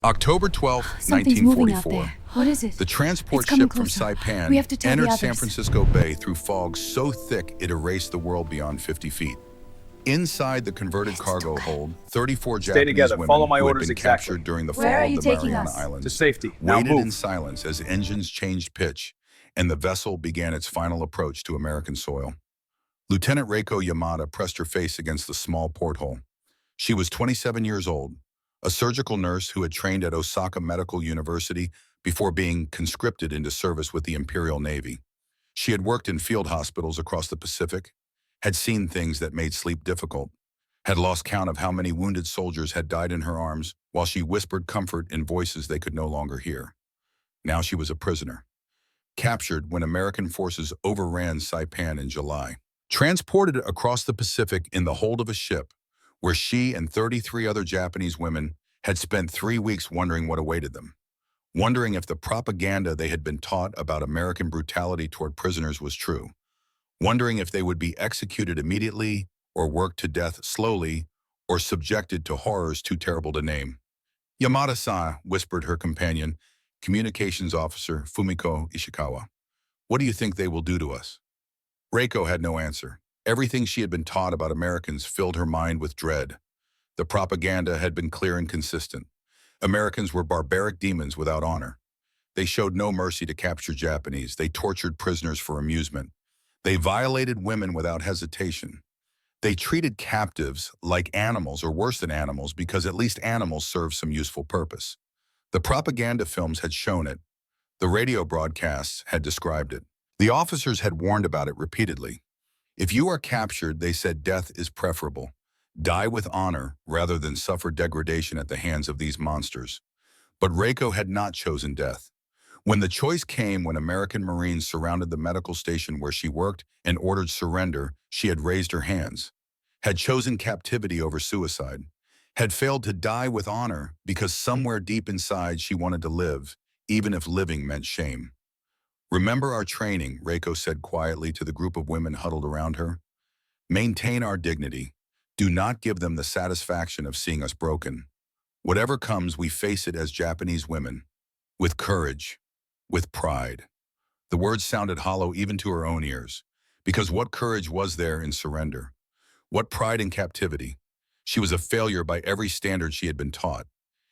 October 12, Something's moving out 1944. there. What is it? The transport It's coming ship from closer. Saipan We have to tell the entered San others. Francisco Bay through fog so thick it erased the world beyond 50 feet. Inside the converted cargo hold, 34 Japanese together. women Follow my who had orders been exactly. captured during the Where fall are of you the taking Mariana us? Islands To safety. Now waited move. in silence as engines changed pitch and the vessel began its final approach to American soil. Lieutenant Reiko Yamada pressed her face against the small porthole. She was 27 years old, a surgical nurse who had trained at Osaka Medical University before being conscripted into service with the Imperial Navy. She had worked in field hospitals across the Pacific, had seen things that made sleep difficult, had lost count of how many wounded soldiers had died in her arms while she whispered comfort in voices they could no longer hear. Now she was a prisoner, captured when American forces overran Saipan in July, transported across the Pacific in the hold of a ship where she and 33 other Japanese women had spent 3 weeks wondering what awaited them, wondering if the propaganda they had been taught about American brutality toward prisoners was true, wondering if they would be executed immediately or worked to death slowly or subjected to horrors too terrible to name. Yamada-san, whispered her companion, communications officer Fumiko Ishikawa. What do you think they will do to us? Reiko had no answer. Everything she had been taught about Americans filled her mind with dread. The propaganda had been clear and consistent. Americans were barbaric demons without honor. They showed no mercy to capture Japanese. They tortured prisoners for amusement. They violated women without hesitation. They treated captives like animals, or worse than animals, because at least animals serve some useful purpose. The propaganda films had shown it. The radio broadcasts had described it. The officers had warned about it repeatedly. If you are captured, they said, death is preferable. Die with honor rather than suffer degradation at the hands of these monsters. But Reiko had not chosen death. When the choice came, when American Marines surrounded the medical station where she worked and ordered surrender, she had raised her hands, had chosen captivity over suicide, had failed to die with honor because somewhere deep inside she wanted to live, even if living meant shame. Remember our training, Reiko said quietly to the group of women huddled around her. Maintain our dignity. Do not give them the satisfaction of seeing us broken. Whatever comes, we face it as Japanese women, with courage, with pride. The words sounded hollow even to her own ears, because what courage was there in surrender? What pride in captivity? She was a failure by every standard she had been taught,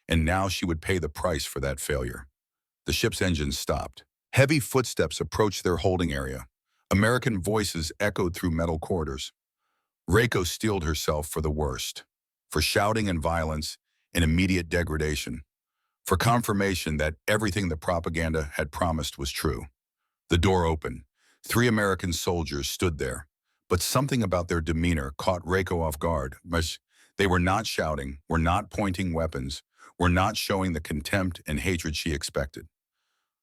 and now she would pay the price for that failure. The ship's engines stopped. Heavy footsteps approached their holding area. American voices echoed through metal corridors. Reiko steeled herself for the worst, for shouting and violence and immediate degradation, for confirmation that everything the propaganda had promised was true. The door opened. 3 American soldiers stood there, but something about their demeanor caught Reiko off guard. They were not shouting, were not pointing weapons, were not showing the contempt and hatred she expected.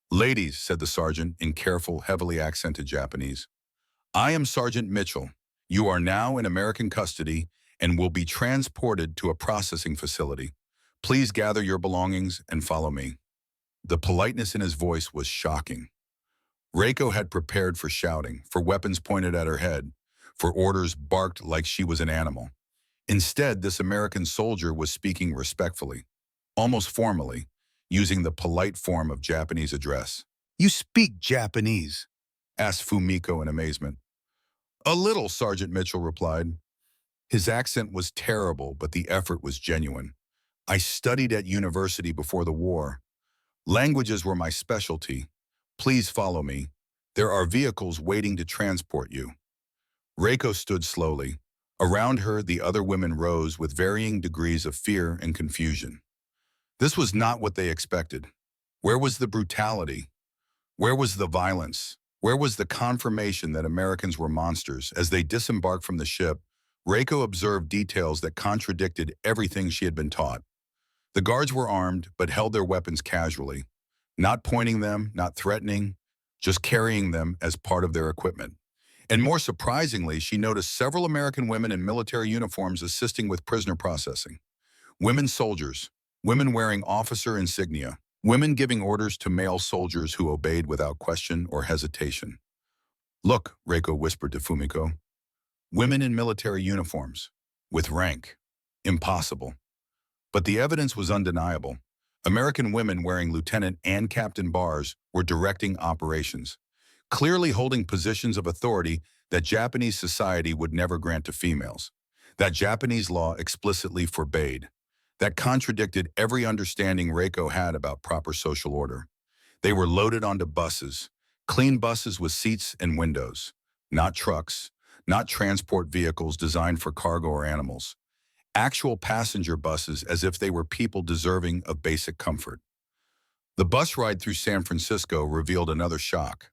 Ladies, said the sergeant in careful, heavily accented Japanese, I am Sergeant Mitchell. You are now in American custody and will be transported to a processing facility. Please gather your belongings and follow me. The politeness in his voice was shocking. Reiko had prepared for shouting, for weapons pointed at her head, for orders barked like she was an animal. Instead, this American soldier was speaking respectfully, almost formally, using the polite form of Japanese address. You speak Japanese? Asked Fumiko in amazement. A little, Sergeant Mitchell replied. His accent was terrible, but the effort was genuine. I studied at university before the war. Languages were my specialty. Please follow me. There are vehicles waiting to transport you. Reiko stood slowly. Around her, the other women rose with varying degrees of fear and confusion. This was not what they expected. Where was the brutality? Where was the violence? Where was the confirmation that Americans were monsters? As they disembarked from the ship, Reiko observed details that contradicted everything she had been taught. The guards were armed, but held their weapons casually, not pointing them, not threatening, just carrying them as part of their equipment. And more surprisingly, she noticed several American women in military uniforms assisting with prisoner processing. Women soldiers, women wearing officer insignia, women giving orders to male soldiers who obeyed without question or hesitation. Look, Reiko whispered to Fumiko. Women in military uniforms, with rank. Impossible. But the evidence was undeniable. American women wearing lieutenant and captain bars were directing operations, clearly holding positions of authority that Japanese society would never grant to females, that Japanese law explicitly forbade, that contradicted every understanding Reiko had about proper social order. They were loaded onto buses, clean buses with seats and windows, not trucks, not transport vehicles designed for cargo or animals, actual passenger buses as if they were people deserving of basic comfort. The bus ride through San Francisco revealed another shock.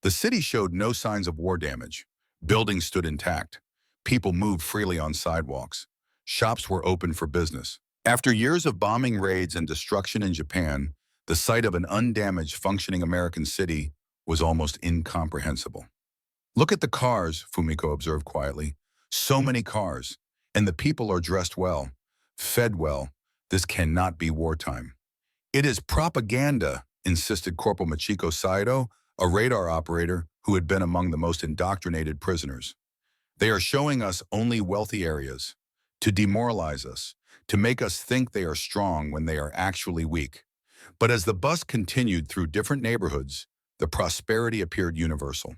The city showed no signs of war damage. Buildings stood intact. People moved freely on sidewalks. Shops were open for business. After years of bombing raids and destruction in Japan, the sight of an undamaged, functioning American city was almost incomprehensible. Look at the cars, Fumiko observed quietly. So many cars. And the people are dressed well, fed well. This cannot be wartime. It is propaganda, insisted Corporal Machiko Saito, a radar operator who had been among the most indoctrinated prisoners. They are showing us only wealthy areas, to demoralize us, to make us think they are strong when they are actually weak. But as the bus continued through different neighborhoods, the prosperity appeared universal.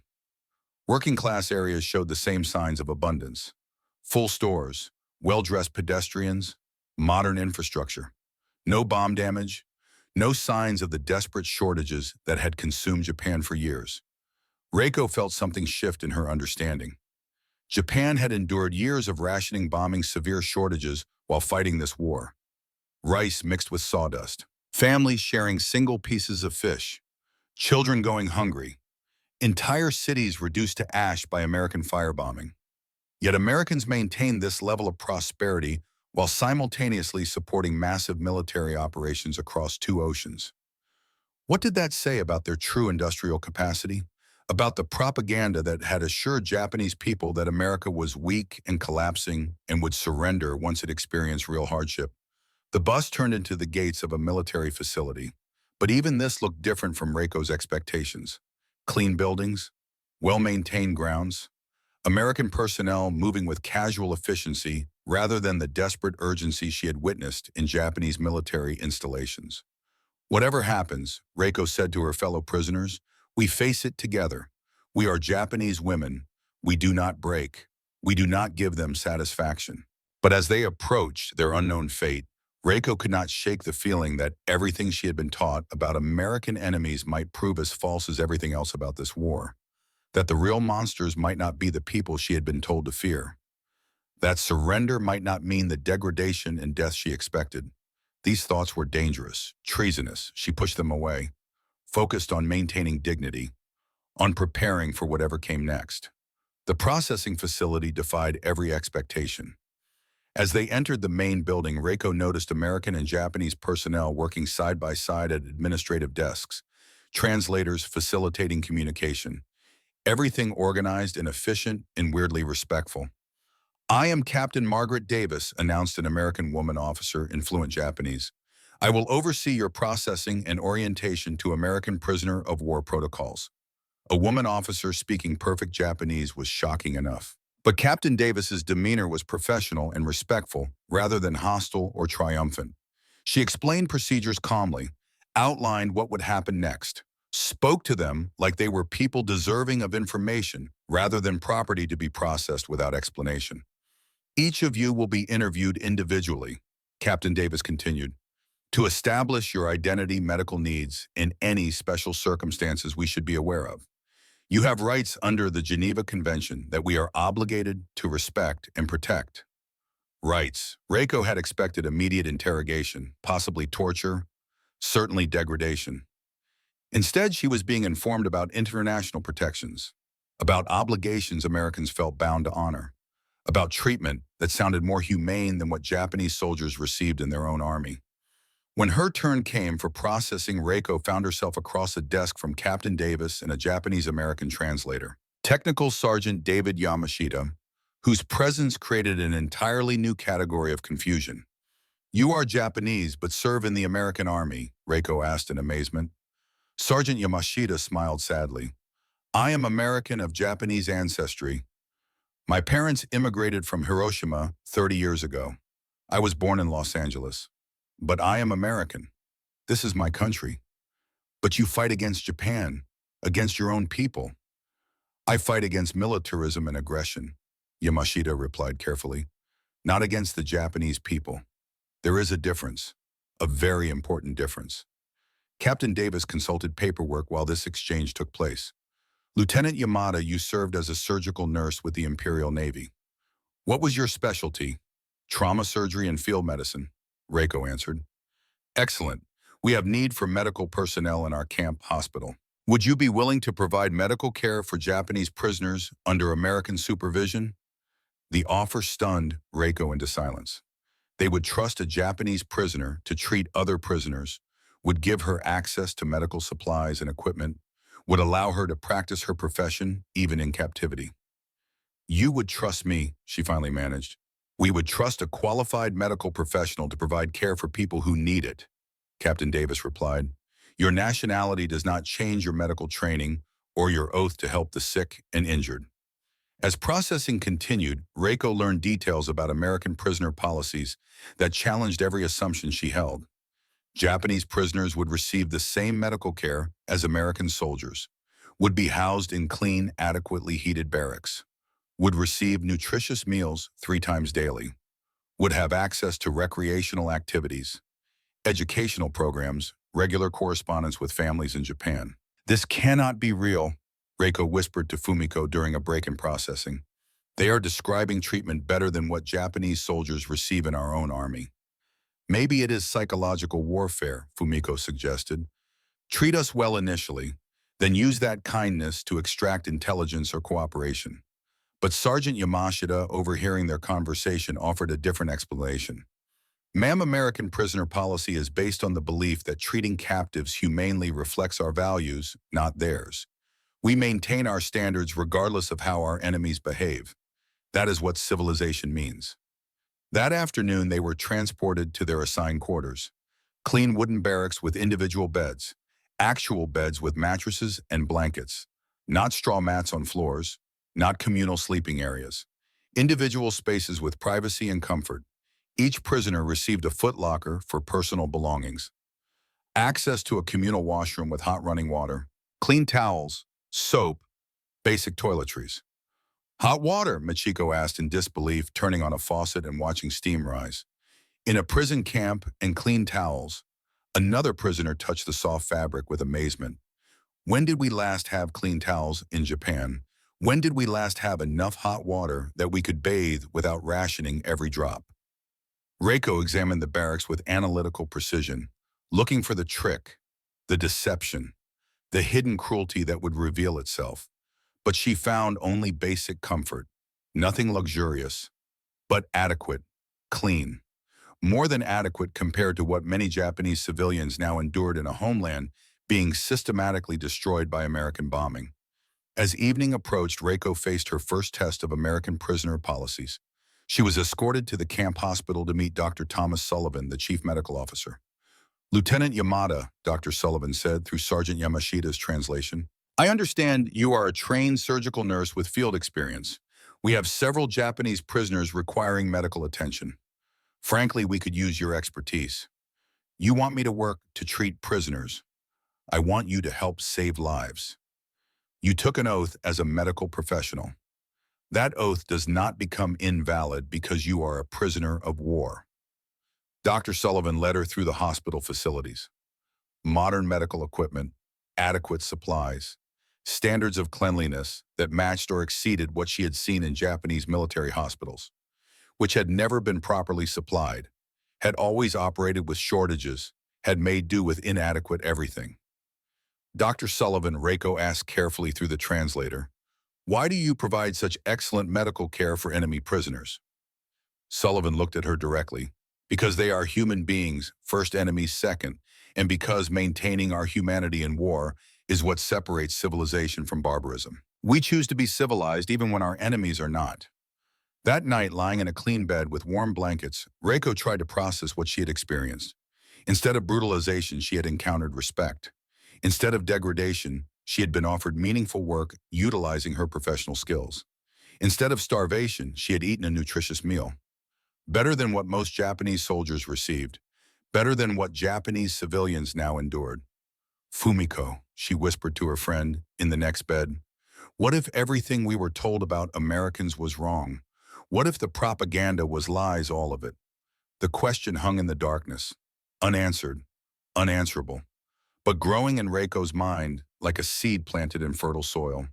Working-class areas showed the same signs of abundance. Full stores, well-dressed pedestrians, modern infrastructure. No bomb damage, no signs of the desperate shortages that had consumed Japan for years. Reiko felt something shift in her understanding. Japan had endured years of rationing, bombing, severe shortages while fighting this war. Rice mixed with sawdust, families sharing single pieces of fish, children going hungry, entire cities reduced to ash by American firebombing. Yet Americans maintained this level of prosperity while simultaneously supporting massive military operations across two oceans. What did that say about their true industrial capacity? About the propaganda that had assured Japanese people that America was weak and collapsing and would surrender once it experienced real hardship? The bus turned into the gates of a military facility, but even this looked different from Reiko's expectations. Clean buildings, well-maintained grounds, American personnel moving with casual efficiency rather than the desperate urgency she had witnessed in Japanese military installations. Whatever happens, Reiko said to her fellow prisoners, we face it together. We are Japanese women. We do not break. We do not give them satisfaction. But as they approached their unknown fate, Reiko could not shake the feeling that everything she had been taught about American enemies might prove as false as everything else about this war. That the real monsters might not be the people she had been told to fear. That surrender might not mean the degradation and death she expected. These thoughts were dangerous, treasonous. She pushed them away, focused on maintaining dignity, on preparing for whatever came next. The processing facility defied every expectation. As they entered the main building, Reiko noticed American and Japanese personnel working side by side at administrative desks, translators facilitating communication. Everything organized and efficient and weirdly respectful. I am Captain Margaret Davis, announced an American woman officer in fluent Japanese. I will oversee your processing and orientation to American prisoner of war protocols. A woman officer speaking perfect Japanese was shocking enough. But Captain Davis's demeanor was professional and respectful rather than hostile or triumphant. She explained procedures calmly, outlined what would happen next, spoke to them like they were people deserving of information rather than property to be processed without explanation. Each of you will be interviewed individually, Captain Davis continued, to establish your identity, medical needs, and any special circumstances we should be aware of. You have rights under the Geneva Convention that we are obligated to respect and protect. Rights. Reiko had expected immediate interrogation, possibly torture, certainly degradation. Instead, she was being informed about international protections, about obligations Americans felt bound to honor, about treatment that sounded more humane than what Japanese soldiers received in their own army. When her turn came for processing, Reiko found herself across a desk from Captain Davis and a Japanese-American translator, Technical Sergeant David Yamashita, whose presence created an entirely new category of confusion. You are Japanese but serve in the American Army, Reiko asked in amazement. Sergeant Yamashita smiled sadly. I am American of Japanese ancestry. My parents immigrated from Hiroshima 30 years ago. I was born in Los Angeles. But I am American. This is my country. But you fight against Japan, against your own people. I fight against militarism and aggression, Yamashita replied carefully. Not against the Japanese people. There is a difference, a very important difference. Captain Davis consulted paperwork while this exchange took place. Lieutenant Yamada, you served as a surgical nurse with the Imperial Navy. What was your specialty? Trauma surgery and field medicine, Reiko answered. Excellent. We have need for medical personnel in our camp hospital. Would you be willing to provide medical care for Japanese prisoners under American supervision? The offer stunned Reiko into silence. They would trust a Japanese prisoner to treat other prisoners, would give her access to medical supplies and equipment, would allow her to practice her profession even in captivity. You would trust me, she finally managed. We would trust a qualified medical professional to provide care for people who need it, Captain Davis replied. Your nationality does not change your medical training or your oath to help the sick and injured. As processing continued, Reiko learned details about American prisoner policies that challenged every assumption she held. Japanese prisoners would receive the same medical care as American soldiers, would be housed in clean, adequately heated barracks, would receive nutritious meals 3 times daily, would have access to recreational activities, educational programs, regular correspondence with families in Japan. This cannot be real, Reiko whispered to Fumiko during a break in processing. They are describing treatment better than what Japanese soldiers receive in our own army. Maybe it is psychological warfare, Fumiko suggested. Treat us well initially, then use that kindness to extract intelligence or cooperation. But Sergeant Yamashita, overhearing their conversation, offered a different explanation. Ma'am, American prisoner policy is based on the belief that treating captives humanely reflects our values, not theirs. We maintain our standards regardless of how our enemies behave. That is what civilization means. That afternoon, they were transported to their assigned quarters. Clean wooden barracks with individual beds, actual beds with mattresses and blankets, not straw mats on floors, not communal sleeping areas. Individual spaces with privacy and comfort. Each prisoner received a footlocker for personal belongings. Access to a communal washroom with hot running water, clean towels, soap, basic toiletries. Hot water, Machiko asked in disbelief, turning on a faucet and watching steam rise. In a prison camp and clean towels, another prisoner touched the soft fabric with amazement. When did we last have clean towels in Japan? When did we last have enough hot water that we could bathe without rationing every drop? Reiko examined the barracks with analytical precision, looking for the trick, the deception, the hidden cruelty that would reveal itself. But she found only basic comfort, nothing luxurious, but adequate, clean. More than adequate compared to what many Japanese civilians now endured in a homeland being systematically destroyed by American bombing. As evening approached, Reiko faced her first test of American prisoner policies. She was escorted to the camp hospital to meet Dr. Thomas Sullivan, the chief medical officer. Lieutenant Yamada, Dr. Sullivan said through Sergeant Yamashita's translation, I understand you are a trained surgical nurse with field experience. We have several Japanese prisoners requiring medical attention. Frankly, we could use your expertise. You want me to work to treat prisoners. I want you to help save lives. You took an oath as a medical professional. That oath does not become invalid because you are a prisoner of war. Dr. Sullivan led her through the hospital facilities. Modern medical equipment, adequate supplies, standards of cleanliness that matched or exceeded what she had seen in Japanese military hospitals, which had never been properly supplied, had always operated with shortages, had made do with inadequate everything. Dr. Sullivan, Reiko asked carefully through the translator, why do you provide such excellent medical care for enemy prisoners? Sullivan looked at her directly. Because they are human beings, first enemies second, and because maintaining our humanity in war is what separates civilization from barbarism. We choose to be civilized even when our enemies are not. That night, lying in a clean bed with warm blankets, Reiko tried to process what she had experienced. Instead of brutalization, she had encountered respect. Instead of degradation, she had been offered meaningful work utilizing her professional skills. Instead of starvation, she had eaten a nutritious meal. Better than what most Japanese soldiers received. Better than what Japanese civilians now endured. Fumiko, she whispered to her friend in the next bed. What if everything we were told about Americans was wrong? What if the propaganda was lies, all of it? The question hung in the darkness, unanswered, unanswerable, but growing in Reiko's mind like a seed planted in fertile soil,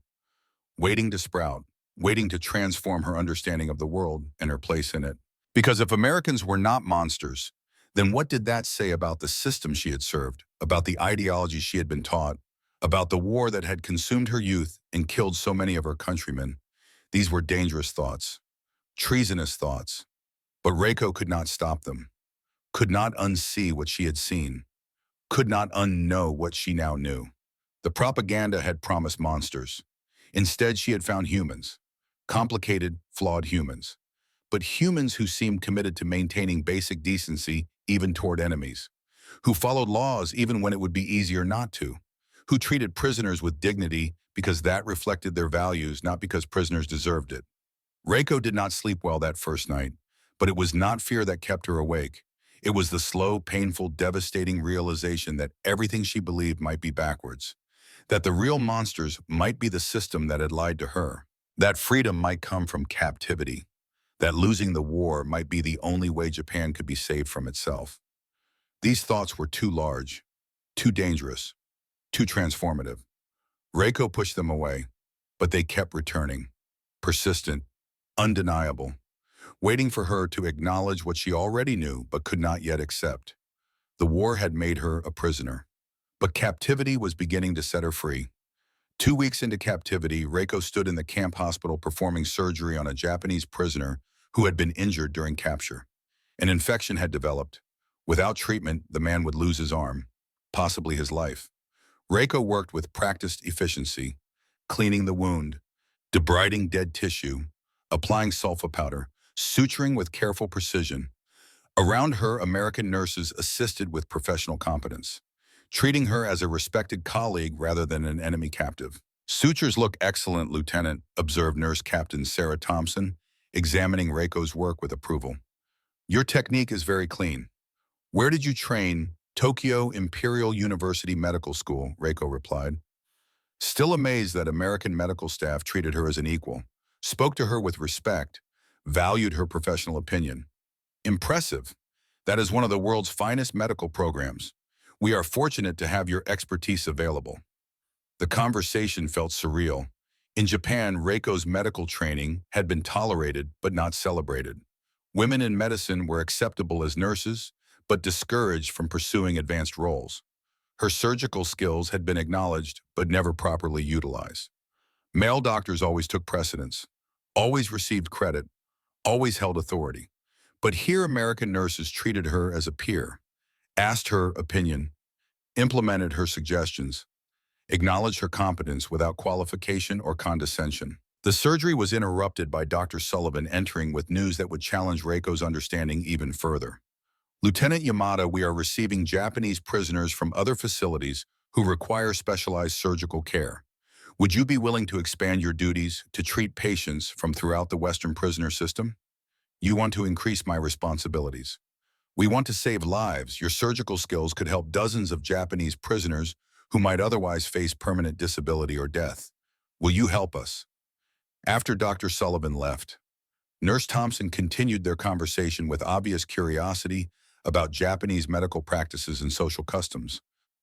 waiting to sprout, waiting to transform her understanding of the world and her place in it. Because if Americans were not monsters, then what did that say about the system she had served, about the ideology she had been taught, about the war that had consumed her youth and killed so many of her countrymen? These were dangerous thoughts, treasonous thoughts, but Reiko could not stop them, could not unsee what she had seen, could not unknow what she now knew. The propaganda had promised monsters. Instead, she had found humans, complicated, flawed humans, but humans who seemed committed to maintaining basic decency even toward enemies, who followed laws even when it would be easier not to, who treated prisoners with dignity because that reflected their values, not because prisoners deserved it. Reiko did not sleep well that first night, but it was not fear that kept her awake. It was the slow, painful, devastating realization that everything she believed might be backwards, that the real monsters might be the system that had lied to her, that freedom might come from captivity, that losing the war might be the only way Japan could be saved from itself. These thoughts were too large, too dangerous, too transformative. Reiko pushed them away, but they kept returning, persistent, undeniable, waiting for her to acknowledge what she already knew but could not yet accept. The war had made her a prisoner, but captivity was beginning to set her free. 2 weeks into captivity, Reiko stood in the camp hospital performing surgery on a Japanese prisoner who had been injured during capture. An infection had developed. Without treatment, the man would lose his arm, possibly his life. Reiko worked with practiced efficiency, cleaning the wound, debriding dead tissue, applying sulfa powder, suturing with careful precision. Around her, American nurses assisted with professional competence, treating her as a respected colleague rather than an enemy captive. Sutures look excellent, Lieutenant, observed Nurse Captain Sarah Thompson, examining Reiko's work with approval. Your technique is very clean. Where did you train? Tokyo Imperial University Medical School, Reiko replied. Still amazed that American medical staff treated her as an equal, spoke to her with respect, valued her professional opinion. Impressive. That is one of the world's finest medical programs. We are fortunate to have your expertise available. The conversation felt surreal. In Japan, Reiko's medical training had been tolerated but not celebrated. Women in medicine were acceptable as nurses, but discouraged from pursuing advanced roles. Her surgical skills had been acknowledged but never properly utilized. Male doctors always took precedence, always received credit, always held authority. But here American nurses treated her as a peer, asked her opinion, implemented her suggestions, acknowledged her competence without qualification or condescension. The surgery was interrupted by Dr. Sullivan entering with news that would challenge Reiko's understanding even further. Lieutenant Yamada, we are receiving Japanese prisoners from other facilities who require specialized surgical care. Would you be willing to expand your duties to treat patients from throughout the Western prisoner system? You want to increase my responsibilities. We want to save lives. Your surgical skills could help dozens of Japanese prisoners who might otherwise face permanent disability or death. Will you help us? After Dr. Sullivan left, Nurse Thompson continued their conversation with obvious curiosity about Japanese medical practices and social customs.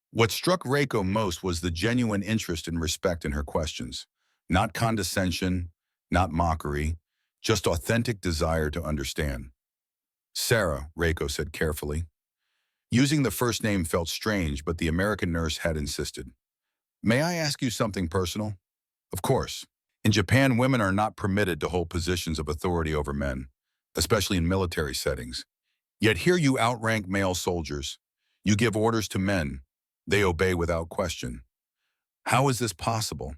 What struck Reiko most was the genuine interest and respect in her questions. Not condescension, not mockery, just authentic desire to understand. Sarah, Reiko said carefully. Using the first name felt strange, but the American nurse had insisted. May I ask you something personal? Of course. In Japan, women are not permitted to hold positions of authority over men, especially in military settings. Yet here you outrank male soldiers. You give orders to men. They obey without question. How is this possible?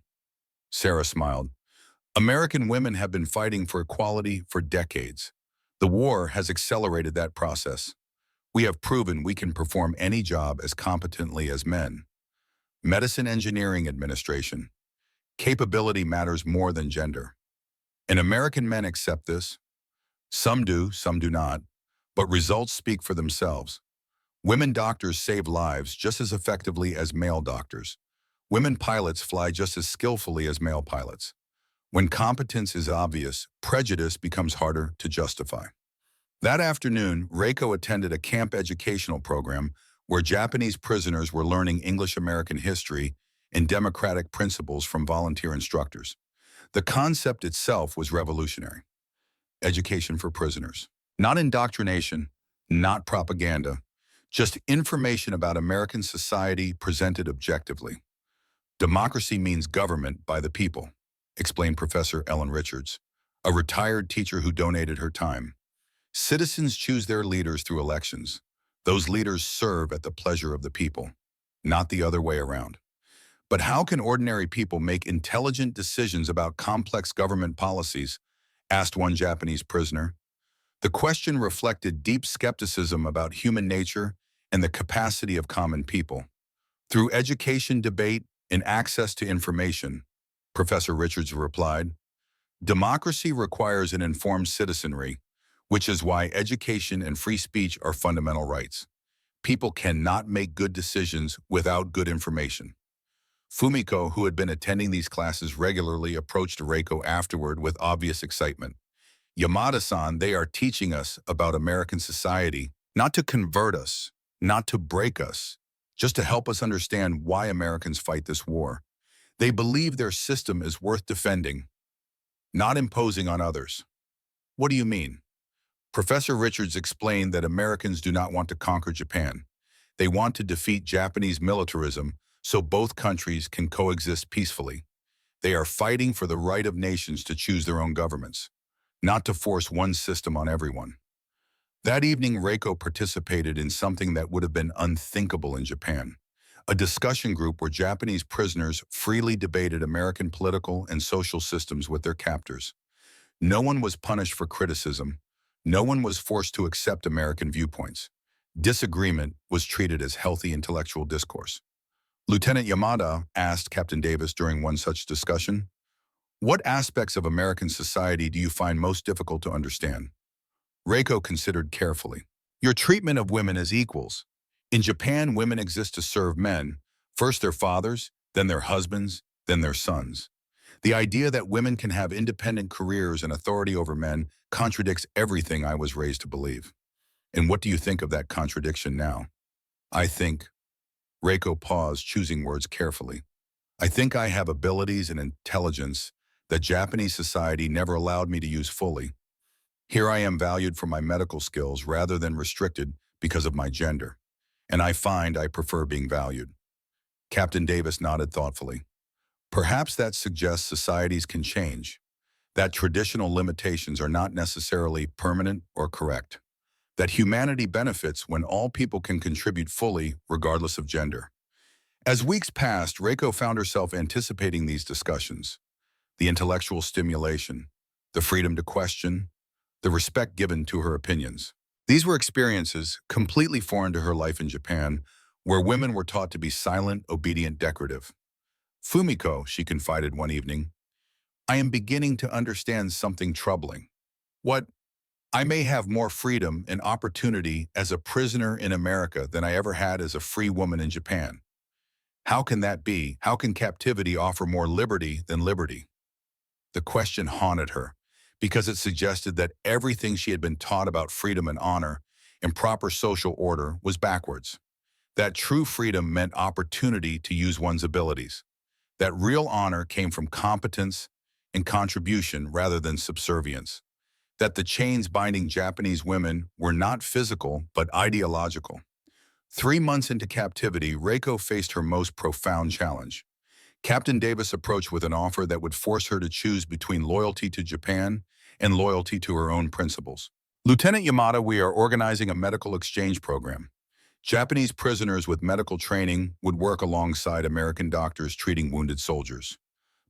Sarah smiled. American women have been fighting for equality for decades. The war has accelerated that process. We have proven we can perform any job as competently as men. Medicine Engineering Administration. Capability matters more than gender. And American men accept this. Some do not. But results speak for themselves. Women doctors save lives just as effectively as male doctors. Women pilots fly just as skillfully as male pilots. When competence is obvious, prejudice becomes harder to justify. That afternoon, Reiko attended a camp educational program where Japanese prisoners were learning English-American history and democratic principles from volunteer instructors. The concept itself was revolutionary. Education for prisoners. Not indoctrination, not propaganda, just information about American society presented objectively. Democracy means government by the people, explained Professor Ellen Richards, a retired teacher who donated her time. Citizens choose their leaders through elections. Those leaders serve at the pleasure of the people, not the other way around. But how can ordinary people make intelligent decisions about complex government policies? Asked one Japanese prisoner. The question reflected deep skepticism about human nature and the capacity of common people. Through education, debate, and access to information, Professor Richards replied, democracy requires an informed citizenry, which is why education and free speech are fundamental rights. People cannot make good decisions without good information. Fumiko, who had been attending these classes regularly, approached Reiko afterward with obvious excitement. Yamada-san, they are teaching us about American society, not to convert us, not to break us, just to help us understand why Americans fight this war. They believe their system is worth defending, not imposing on others. What do you mean? Professor Richards explained that Americans do not want to conquer Japan. They want to defeat Japanese militarism so both countries can coexist peacefully. They are fighting for the right of nations to choose their own governments, not to force one system on everyone. That evening, Reiko participated in something that would have been unthinkable in Japan, a discussion group where Japanese prisoners freely debated American political and social systems with their captors. No one was punished for criticism. No one was forced to accept American viewpoints. Disagreement was treated as healthy intellectual discourse. Lieutenant Yamada asked Captain Davis during one such discussion, "What aspects of American society do you find most difficult to understand?" Reiko considered carefully. "Your treatment of women as equals. In Japan, women exist to serve men, first their fathers, then their husbands, then their sons. The idea that women can have independent careers and authority over men contradicts everything I was raised to believe. And what do you think of that contradiction now?" "I think," Reiko paused, choosing words carefully, "I think I have abilities and intelligence that Japanese society never allowed me to use fully. Here I am valued for my medical skills rather than restricted because of my gender. And I find I prefer being valued." Captain Davis nodded thoughtfully. "Perhaps that suggests societies can change, that traditional limitations are not necessarily permanent or correct, that humanity benefits when all people can contribute fully regardless of gender." As weeks passed, Reiko found herself anticipating these discussions. The intellectual stimulation, the freedom to question, the respect given to her opinions. These were experiences completely foreign to her life in Japan, where women were taught to be silent, obedient, decorative. "Fumiko," she confided one evening, "I am beginning to understand something troubling. What? I may have more freedom and opportunity as a prisoner in America than I ever had as a free woman in Japan. How can that be? How can captivity offer more liberty than liberty?" The question haunted her, because it suggested that everything she had been taught about freedom and honor and proper social order was backwards. That true freedom meant opportunity to use one's abilities. That real honor came from competence and contribution rather than subservience. That the chains binding Japanese women were not physical but ideological. 3 months into captivity, Reiko faced her most profound challenge. Captain Davis approached with an offer that would force her to choose between loyalty to Japan and loyalty to her own principles. "Lieutenant Yamada, we are organizing a medical exchange program. Japanese prisoners with medical training would work alongside American doctors treating wounded soldiers,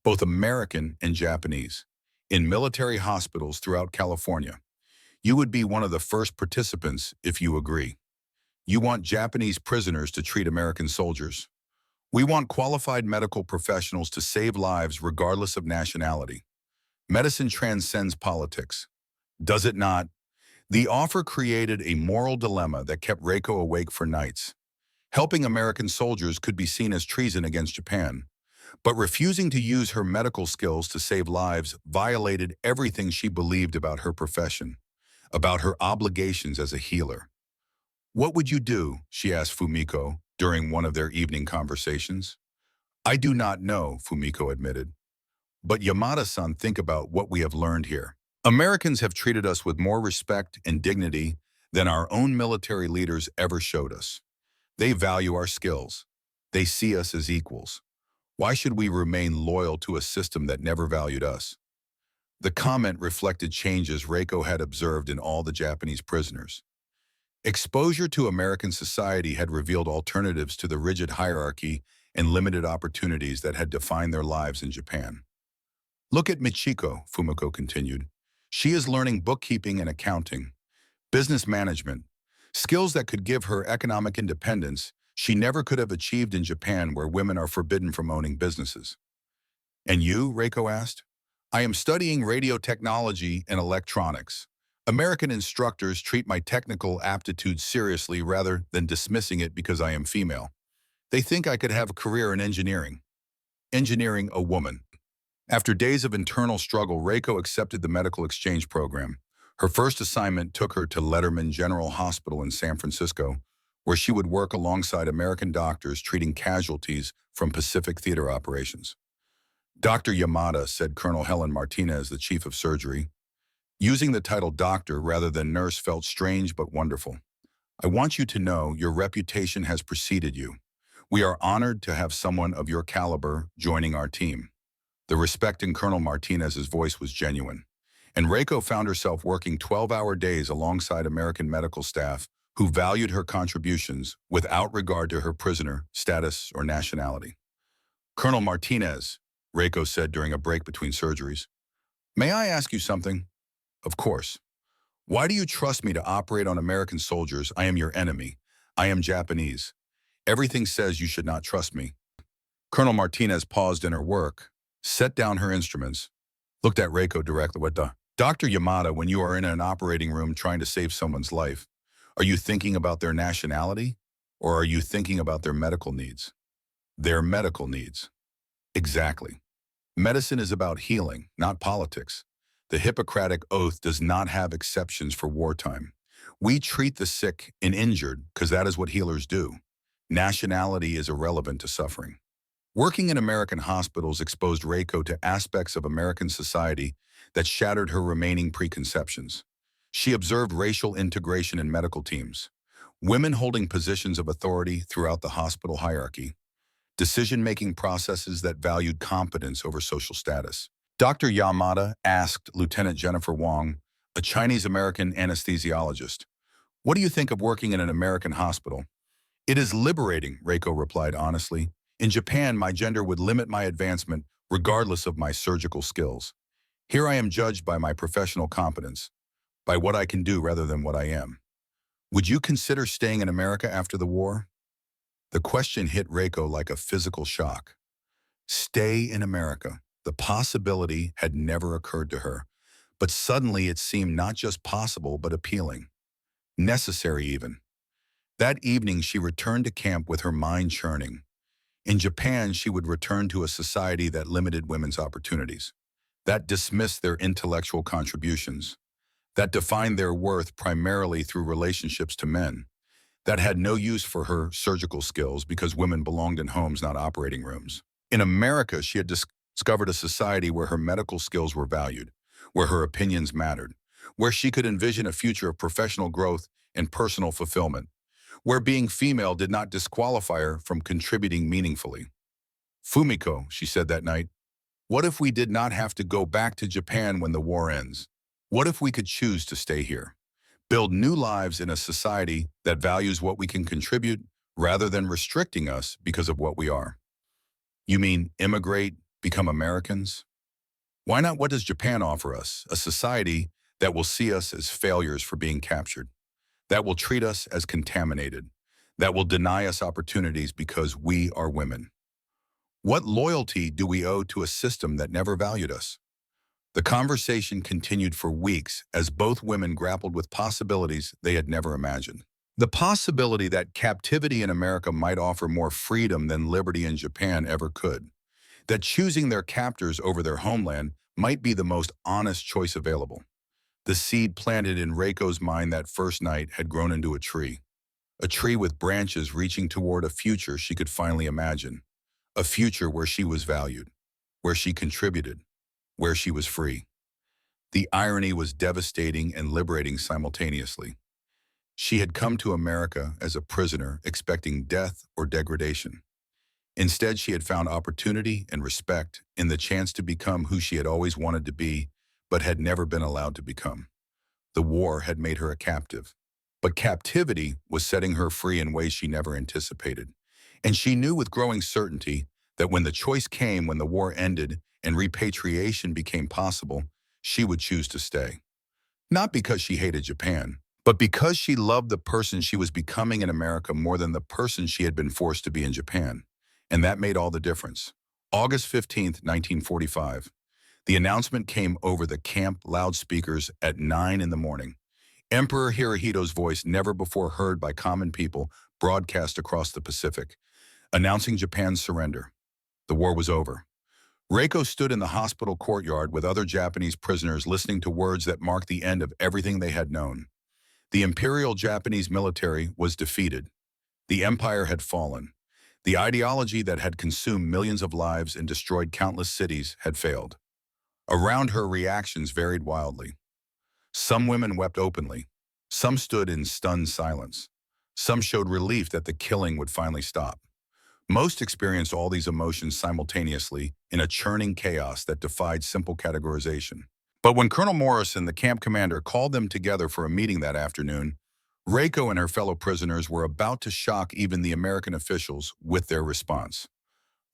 both American and Japanese, in military hospitals throughout California. You would be one of the first participants if you agree. You want Japanese prisoners to treat American soldiers. We want qualified medical professionals to save lives regardless of nationality. Medicine transcends politics. Does it not? The offer created a moral dilemma that kept Reiko awake for nights. Helping American soldiers could be seen as treason against Japan, but refusing to use her medical skills to save lives violated everything she believed about her profession, about her obligations as a healer. "What would you do?" she asked Fumiko during one of their evening conversations. "I do not know," Fumiko admitted. "But Yamada-san, think about what we have learned here. Americans have treated us with more respect and dignity than our own military leaders ever showed us. They value our skills. They see us as equals. Why should we remain loyal to a system that never valued us?" The comment reflected changes Reiko had observed in all the Japanese prisoners. Exposure to American society had revealed alternatives to the rigid hierarchy and limited opportunities that had defined their lives in Japan. "Look at Michiko," Fumiko continued. "She is learning bookkeeping and accounting, business management, skills that could give her economic independence she never could have achieved in Japan, where women are forbidden from owning businesses." "And you?" Reiko asked. "I am studying radio technology and electronics. American instructors treat my technical aptitude seriously rather than dismissing it because I am female. They think I could have a career in engineering. Engineering a woman." After days of internal struggle, Reiko accepted the medical exchange program. Her first assignment took her to Letterman General Hospital in San Francisco, where she would work alongside American doctors treating casualties from Pacific theater operations. "Dr. Yamada," said Colonel Helen Martinez, the chief of surgery. Using the title doctor rather than nurse felt strange but wonderful. "I want you to know your reputation has preceded you. We are honored to have someone of your caliber joining our team." The respect in Colonel Martinez's voice was genuine, and Reiko found herself working 12-hour days alongside American medical staff who valued her contributions without regard to her prisoner status or nationality. "Colonel Martinez," Reiko said during a break between surgeries, "may I ask you something?" "Of course." "Why do you trust me to operate on American soldiers? I am your enemy. I am Japanese. Everything says you should not trust me." Colonel Martinez paused in her work, set down her instruments, looked at Reiko directly. "What the?" "Dr. Yamada, when you are in an operating room trying to save someone's life, are you thinking about their nationality, or are you thinking about their medical needs?" "Their medical needs." "Exactly. Medicine is about healing, not politics. The Hippocratic Oath does not have exceptions for wartime. We treat the sick and injured because that is what healers do. Nationality is irrelevant to suffering." Working in American hospitals exposed Reiko to aspects of American society that shattered her remaining preconceptions. She observed racial integration in medical teams, women holding positions of authority throughout the hospital hierarchy, decision-making processes that valued competence over social status. Dr. Yamada asked Lieutenant Jennifer Wong, a Chinese-American anesthesiologist, "What do you think of working in an American hospital?" "It is liberating," Reiko replied honestly. "In Japan, my gender would limit my advancement regardless of my surgical skills. Here I am judged by my professional competence, by what I can do rather than what I am." "Would you consider staying in America after the war?" The question hit Reiko like a physical shock. Stay in America. The possibility had never occurred to her, but suddenly it seemed not just possible but appealing. Necessary even. That evening she returned to camp with her mind churning. In Japan, she would return to a society that limited women's opportunities, that dismissed their intellectual contributions, that defined their worth primarily through relationships to men, that had no use for her surgical skills because women belonged in homes, not operating rooms. In America, she had discovered a society where her medical skills were valued, where her opinions mattered, where she could envision a future of professional growth and personal fulfillment, where being female did not disqualify her from contributing meaningfully. "Fumiko," she said that night, "what if we did not have to go back to Japan when the war ends? What if we could choose to stay here? Build new lives in a society that values what we can contribute rather than restricting us because of what we are." "You mean immigrate, become Americans?" "Why not? What does Japan offer us? A society that will see us as failures for being captured, that will treat us as contaminated, that will deny us opportunities because we are women. What loyalty do we owe to a system that never valued us?" The conversation continued for weeks as both women grappled with possibilities they had never imagined. The possibility that captivity in America might offer more freedom than liberty in Japan ever could. That choosing their captors over their homeland might be the most honest choice available. The seed planted in Reiko's mind that first night had grown into a tree with branches reaching toward a future she could finally imagine, a future where she was valued, where she contributed, where she was free. The irony was devastating and liberating simultaneously. She had come to America as a prisoner, expecting death or degradation. Instead, she had found opportunity and respect in the chance to become who she had always wanted to be, but had never been allowed to become. The war had made her a captive, but captivity was setting her free in ways she never anticipated. And she knew with growing certainty that when the choice came, when the war ended and repatriation became possible, she would choose to stay. Not because she hated Japan, but because she loved the person she was becoming in America more than the person she had been forced to be in Japan. And that made all the difference. August 15th, 1945. The announcement came over the camp loudspeakers at 9 in the morning. Emperor Hirohito's voice, never before heard by common people, broadcast across the Pacific, announcing Japan's surrender. The war was over. Reiko stood in the hospital courtyard with other Japanese prisoners listening to words that marked the end of everything they had known. The Imperial Japanese military was defeated. The empire had fallen. The ideology that had consumed millions of lives and destroyed countless cities had failed. Around her, reactions varied wildly. Some women wept openly. Some stood in stunned silence. Some showed relief that the killing would finally stop. Most experienced all these emotions simultaneously in a churning chaos that defied simple categorization. But when Colonel Morrison, the camp commander, called them together for a meeting that afternoon, Reiko and her fellow prisoners were about to shock even the American officials with their response.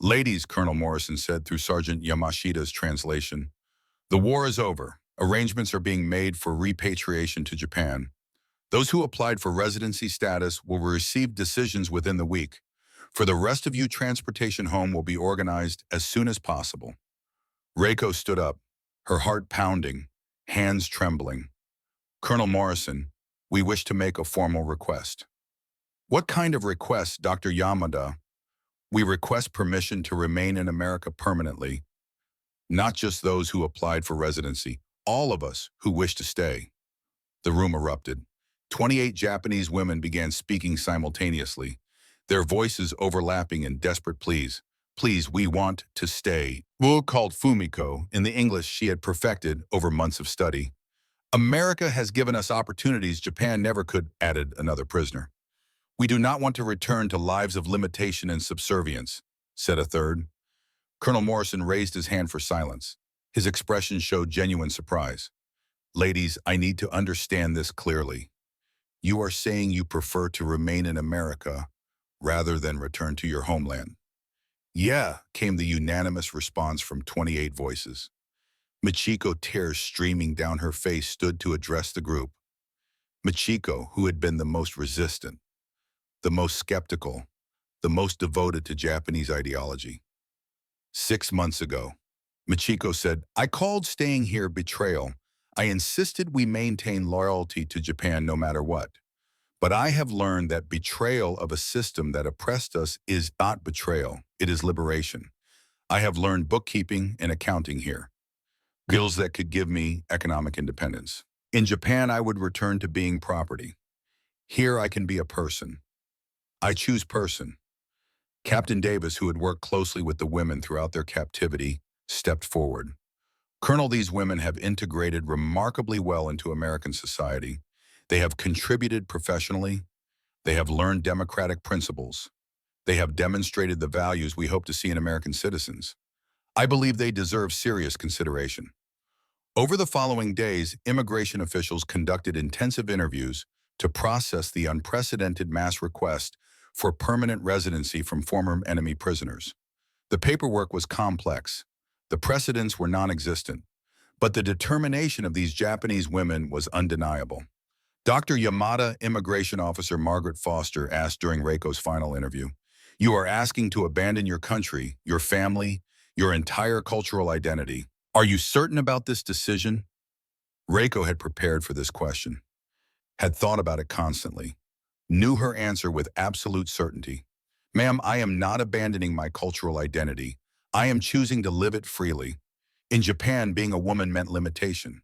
"Ladies," Colonel Morrison said through Sergeant Yamashita's translation, "the war is over. Arrangements are being made for repatriation to Japan. Those who applied for residency status will receive decisions within the week. For the rest of you, transportation home will be organized as soon as possible." Reiko stood up, her heart pounding, hands trembling. "Colonel Morrison, we wish to make a formal request." "What kind of request, Dr. Yamada?" "We request permission to remain in America permanently. Not just those who applied for residency, all of us who wish to stay." The room erupted. 28 Japanese women began speaking simultaneously, their voices overlapping in desperate pleas. "Please, we want to stay." Wu called Fumiko in the English she had perfected over months of study. "America has given us opportunities Japan never could," added another prisoner. "We do not want to return to lives of limitation and subservience," said a third. Colonel Morrison raised his hand for silence. His expression showed genuine surprise. "Ladies, I need to understand this clearly. You are saying you prefer to remain in America rather than return to your homeland?" "Yeah," came the unanimous response from 28 voices. Michiko, tears streaming down her face, stood to address the group. Michiko, who had been the most resistant, the most skeptical, the most devoted to Japanese ideology. 6 months ago, Michiko said, "I called staying here betrayal. I insisted we maintain loyalty to Japan no matter what. But I have learned that betrayal of a system that oppressed us is not betrayal, it is liberation. I have learned bookkeeping and accounting here, skills that could give me economic independence. In Japan, I would return to being property. Here, I can be a person. I choose person." Captain Davis, who had worked closely with the women throughout their captivity, stepped forward. "Colonel, these women have integrated remarkably well into American society. They have contributed professionally. They have learned democratic principles. They have demonstrated the values we hope to see in American citizens. I believe they deserve serious consideration." Over the following days, immigration officials conducted intensive interviews to process the unprecedented mass request for permanent residency from former enemy prisoners. The paperwork was complex. The precedents were non-existent. But the determination of these Japanese women was undeniable. Dr. Yamada, Immigration Officer Margaret Foster, asked during Reiko's final interview, "You are asking to abandon your country, your family, your entire cultural identity. Are you certain about this decision? Reiko had prepared for this question, had thought about it constantly, knew her answer with absolute certainty. Ma'am, I am not abandoning my cultural identity. I am choosing to live it freely. In Japan, being a woman meant limitation,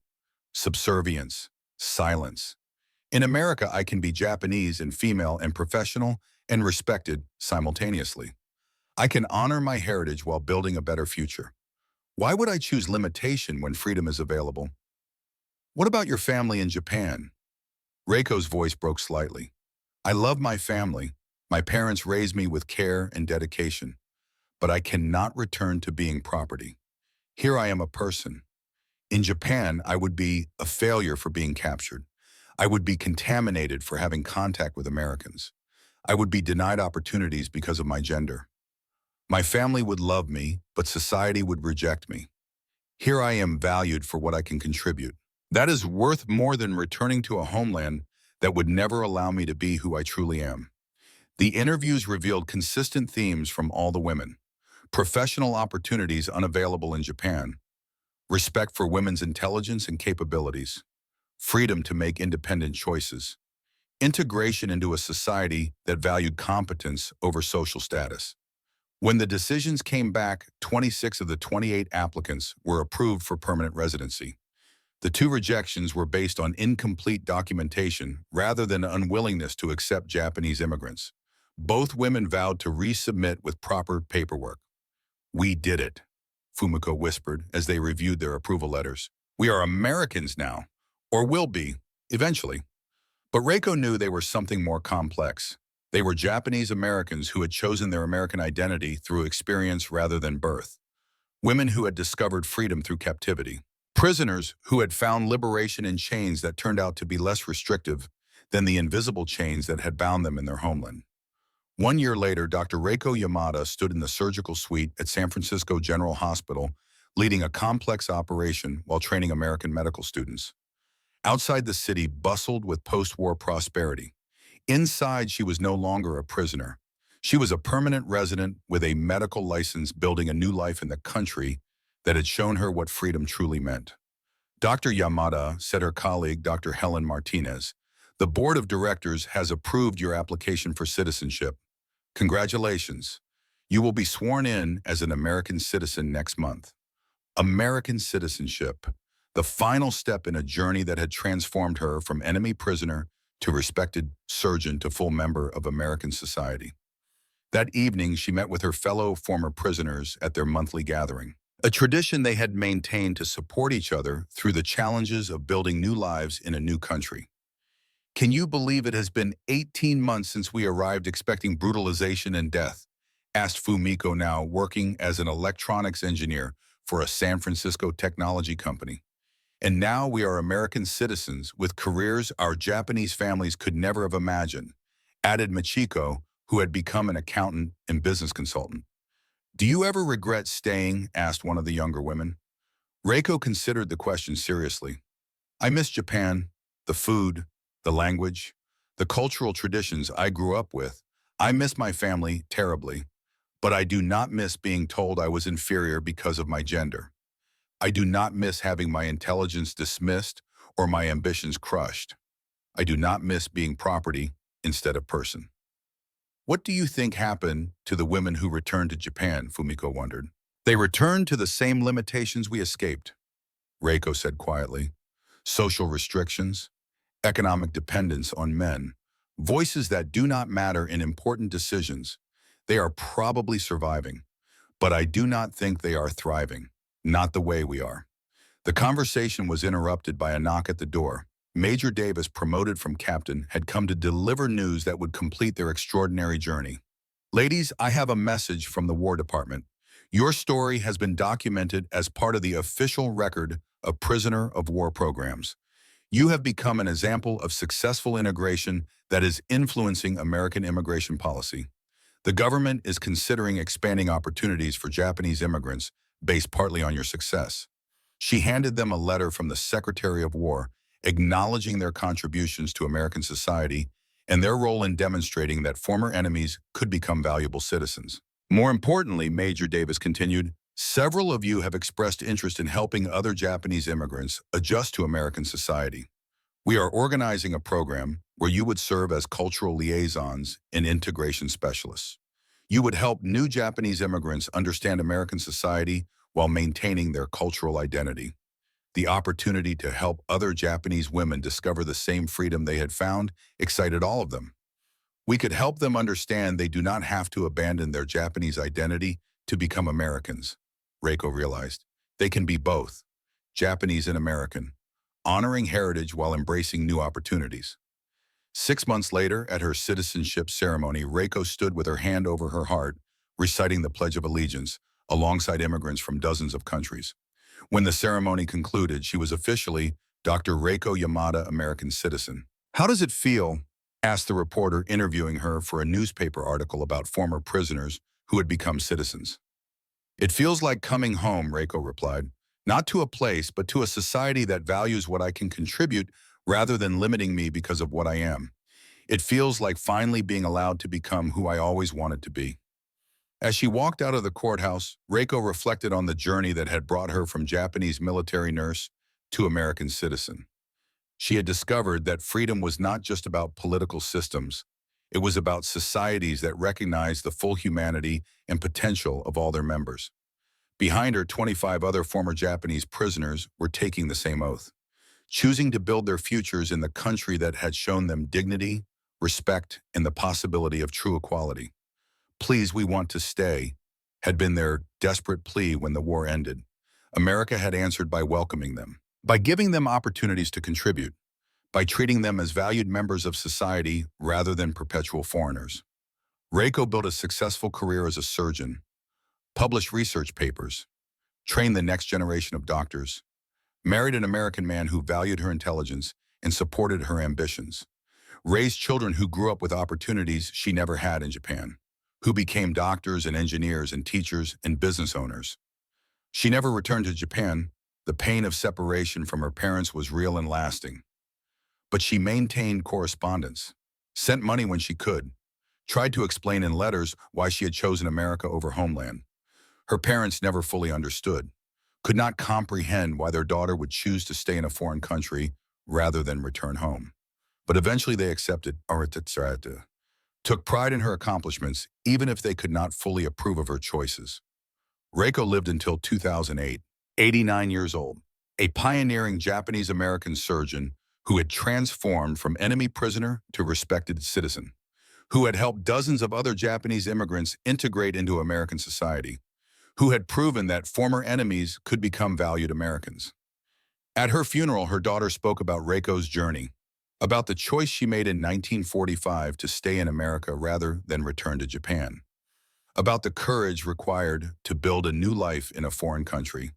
subservience, silence. In America, I can be Japanese and female and professional and respected simultaneously. I can honor my heritage while building a better future. Why would I choose limitation when freedom is available? What about your family in Japan? Reiko's voice broke slightly. I love my family. My parents raised me with care and dedication, but I cannot return to being property. Here I am a person. In Japan, I would be a failure for being captured. I would be contaminated for having contact with Americans. I would be denied opportunities because of my gender. My family would love me, but society would reject me. Here I am valued for what I can contribute. That is worth more than returning to a homeland that would never allow me to be who I truly am. The interviews revealed consistent themes from all the women. Professional opportunities unavailable in Japan, respect for women's intelligence and capabilities, freedom to make independent choices, integration into a society that valued competence over social status. When the decisions came back, 26 of the 28 applicants were approved for permanent residency. The two rejections were based on incomplete documentation rather than unwillingness to accept Japanese immigrants. Both women vowed to resubmit with proper paperwork. We did it, Fumiko whispered as they reviewed their approval letters. We are Americans now, or will be, eventually. But Reiko knew they were something more complex. They were Japanese Americans who had chosen their American identity through experience rather than birth. Women who had discovered freedom through captivity. Prisoners who had found liberation in chains that turned out to be less restrictive than the invisible chains that had bound them in their homeland. 1 year later, Dr. Reiko Yamada stood in the surgical suite at San Francisco General Hospital, leading a complex operation while training American medical students. Outside the city bustled with post-war prosperity. Inside, she was no longer a prisoner. She was a permanent resident with a medical license building a new life in the country that had shown her what freedom truly meant. Dr. Yamada, said her colleague, Dr. Helen Martinez, the board of directors has approved your application for citizenship. Congratulations. You will be sworn in as an American citizen next month. American citizenship, the final step in a journey that had transformed her from enemy prisoner to respected surgeon to full member of American society. That evening, she met with her fellow former prisoners at their monthly gathering, a tradition they had maintained to support each other through the challenges of building new lives in a new country. Can you believe it has been 18 months since we arrived expecting brutalization and death? Asked Fumiko, now working as an electronics engineer for a San Francisco technology company. And now we are American citizens with careers our Japanese families could never have imagined, added Michiko, who had become an accountant and business consultant. Do you ever regret staying? Asked one of the younger women. Reiko considered the question seriously. I miss Japan, the food, the language, the cultural traditions I grew up with. I miss my family terribly, but I do not miss being told I was inferior because of my gender. I do not miss having my intelligence dismissed or my ambitions crushed. I do not miss being property instead of person. What do you think happened to the women who returned to Japan? Fumiko wondered. They returned to the same limitations we escaped, Reiko said quietly. Social restrictions, economic dependence on men, voices that do not matter in important decisions. They are probably surviving, but I do not think they are thriving, not the way we are. The conversation was interrupted by a knock at the door. Major Davis, promoted from captain, had come to deliver news that would complete their extraordinary journey. Ladies, I have a message from the War Department. Your story has been documented as part of the official record of prisoner of war programs. You have become an example of successful integration that is influencing American immigration policy. The government is considering expanding opportunities for Japanese immigrants based partly on your success. She handed them a letter from the Secretary of War, acknowledging their contributions to American society and their role in demonstrating that former enemies could become valuable citizens. More importantly, Major Davis continued, Several of you have expressed interest in helping other Japanese immigrants adjust to American society. We are organizing a program where you would serve as cultural liaisons and integration specialists. You would help new Japanese immigrants understand American society while maintaining their cultural identity. The opportunity to help other Japanese women discover the same freedom they had found excited all of them. We could help them understand they do not have to abandon their Japanese identity to become Americans. Reiko realized they can be both, Japanese and American, honoring heritage while embracing new opportunities. 6 months later, at her citizenship ceremony, Reiko stood with her hand over her heart, reciting the Pledge of Allegiance, alongside immigrants from dozens of countries. When the ceremony concluded, she was officially Dr. Reiko Yamada, American citizen. "How does it feel?" asked the reporter interviewing her for a newspaper article about former prisoners who had become citizens. "It feels like coming home," Reiko replied. "Not to a place, but to a society that values what I can contribute rather than limiting me because of what I am. It feels like finally being allowed to become who I always wanted to be." As she walked out of the courthouse, Reiko reflected on the journey that had brought her from Japanese military nurse to American citizen. She had discovered that freedom was not just about political systems. It was about societies that recognized the full humanity and potential of all their members. Behind her, 25 other former Japanese prisoners were taking the same oath, choosing to build their futures in the country that had shown them dignity, respect, and the possibility of true equality. "Please, we want to stay," had been their desperate plea when the war ended. America had answered by welcoming them, by giving them opportunities to contribute, by treating them as valued members of society rather than perpetual foreigners. Reiko built a successful career as a surgeon, published research papers, trained the next generation of doctors, married an American man who valued her intelligence and supported her ambitions, raised children who grew up with opportunities she never had in Japan, who became doctors and engineers and teachers and business owners. She never returned to Japan. The pain of separation from her parents was real and lasting. But she maintained correspondence, sent money when she could, tried to explain in letters why she had chosen America over homeland. Her parents never fully understood, could not comprehend why their daughter would choose to stay in a foreign country rather than return home. But eventually they accepted, took pride in her accomplishments, even if they could not fully approve of her choices. Reiko lived until 2008, 89 years old, a pioneering Japanese-American surgeon who had transformed from enemy prisoner to respected citizen, who had helped dozens of other Japanese immigrants integrate into American society, who had proven that former enemies could become valued Americans. At her funeral, her daughter spoke about Reiko's journey, about the choice she made in 1945 to stay in America rather than return to Japan, about the courage required to build a new life in a foreign country,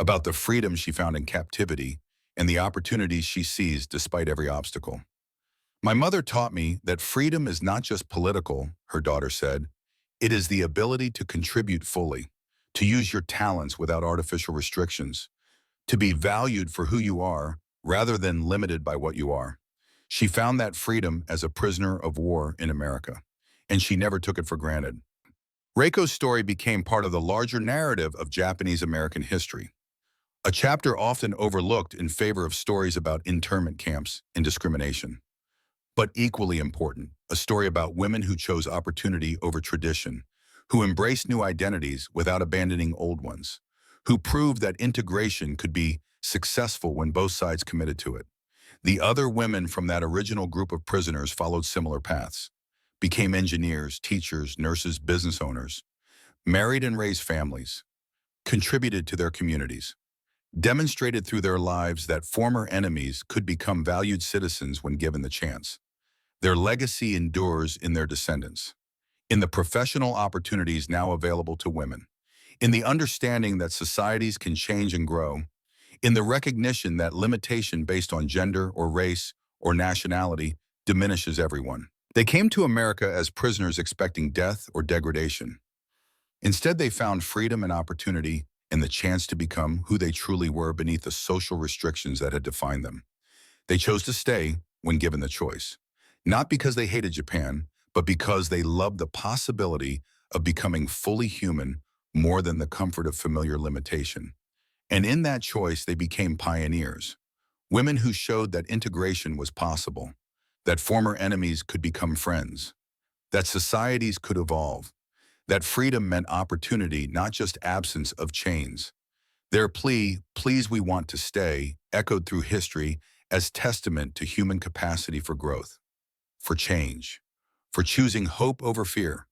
about the freedom she found in captivity and the opportunities she seized despite every obstacle. "My mother taught me that freedom is not just political," her daughter said. "It is the ability to contribute fully, to use your talents without artificial restrictions, to be valued for who you are rather than limited by what you are." She found that freedom as a prisoner of war in America, and she never took it for granted. Reiko's story became part of the larger narrative of Japanese-American history, a chapter often overlooked in favor of stories about internment camps and discrimination. But equally important, a story about women who chose opportunity over tradition, who embraced new identities without abandoning old ones, who proved that integration could be successful when both sides committed to it. The other women from that original group of prisoners followed similar paths, became engineers, teachers, nurses, business owners, married and raised families, contributed to their communities, demonstrated through their lives that former enemies could become valued citizens when given the chance. Their legacy endures in their descendants, in the professional opportunities now available to women, in the understanding that societies can change and grow, in the recognition that limitation based on gender or race or nationality diminishes everyone. They came to America as prisoners expecting death or degradation. Instead, they found freedom and opportunity and the chance to become who they truly were beneath the social restrictions that had defined them. They chose to stay when given the choice, not because they hated Japan, but because they loved the possibility of becoming fully human more than the comfort of familiar limitation. And in that choice, they became pioneers, women who showed that integration was possible, that former enemies could become friends, that societies could evolve, that freedom meant opportunity, not just absence of chains. Their plea, "Please, we want to stay," echoed through history as testament to human capacity for growth, for change, for choosing hope over fear,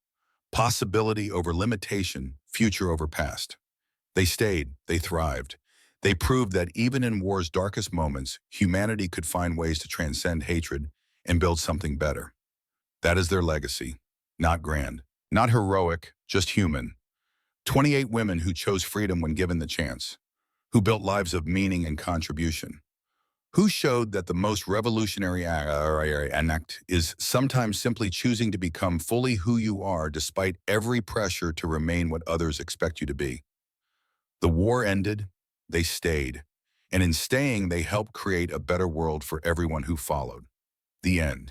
possibility over limitation, future over past. They stayed, they thrived. They proved that even in war's darkest moments, humanity could find ways to transcend hatred and build something better. That is their legacy. Not grand, not heroic, just human. 28 women who chose freedom when given the chance, who built lives of meaning and contribution, who showed that the most revolutionary act is sometimes simply choosing to become fully who you are despite every pressure to remain what others expect you to be. The war ended, they stayed, and in staying, they helped create a better world for everyone who followed. The end.